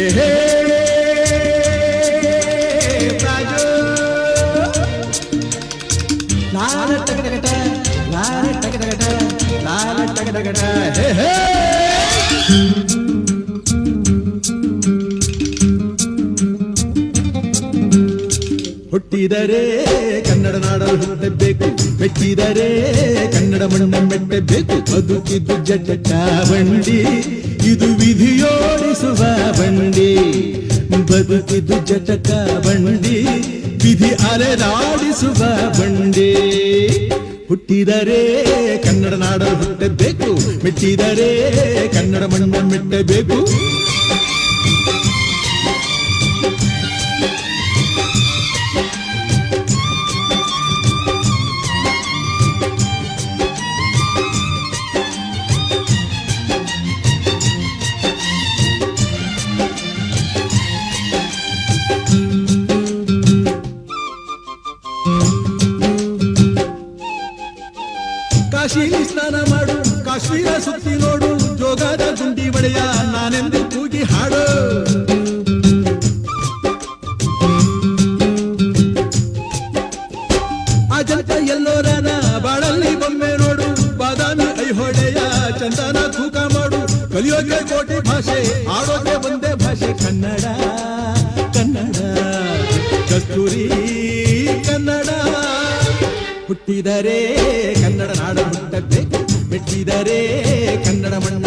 ಏಹೇ ರಾಜು ಲಾಲ ಟಗಟಗಟ ಲಾಲ ಟಗಟಗಟ ಲಾಲ ಟಗಟಗಟ ಹೇ ಹೇ ಹುಟ್ಟಿದರೆ ಕನ್ನಡ ನಾಡಲು ಹುಟ್ಟಬೇಕು, ಮೆಟ್ಟಿದರೆ ಕನ್ನಡ ಮಣ್ಣ ಮೆಟ್ಟಬೇಕು. ಬದುಕಿದ್ದು ಜಟಕ ಬಂಡಿ, ಇದು ವಿಧಿಯೋಡಿಸುವ ಬಂಡಿ. ಬದುಕಿದ್ದು ಜಟಕ ಬಂಡಿ, ವಿಧಿ ಅಲೆದಾಡಿಸುವ ಬಂಡಿ. ಹುಟ್ಟಿದರೆ ಕನ್ನಡ ನಾಡಲು ಹುಟ್ಟಬೇಕು, ಮೆಟ್ಟಿದರೆ ಕನ್ನಡ ಮಣ್ಣ ಮೆಟ್ಟಬೇಕು. ಕಾಶಿಲಿ ಸ್ನಾನ ಮಾಡು, ಕಾಶ್ಮೀರ ಸುತ್ತಿ ನೋಡು, ಜೋಗದ ಗುಂಡಿ ಬಳೆಯ ನಾನೆಂದು ಕೂಗಿ ಹಾಡು. ಅಜಂತ ಎಲ್ಲೋರನ ಬಾಳಲ್ಲಿ ಬೊಮ್ಮೆ ನೋಡು, ಬಾದಾಮಿ ಐಹೊಳೆಯ ಚಂದನ ತೂಕ ಮಾಡು. ಕಲಿಯೋಕೆ ಕೋಟಿ ಭಾಷೆ, ಆಡೋಕೆ ಒಂದೇ ಭಾಷೆ ಕನ್ನಡ. ಕನ್ನಡ ಕಸ್ತೂರಿ ಕನ್ನಡ. ಹುಟ್ಟಿದರೆ ಕನ್ನಡ ನಾಡ ಹುಟ್ಟಬೇಕು, ಮೆಟ್ಟಿದರೆ ಕನ್ನಡ ಮಣ್ಣ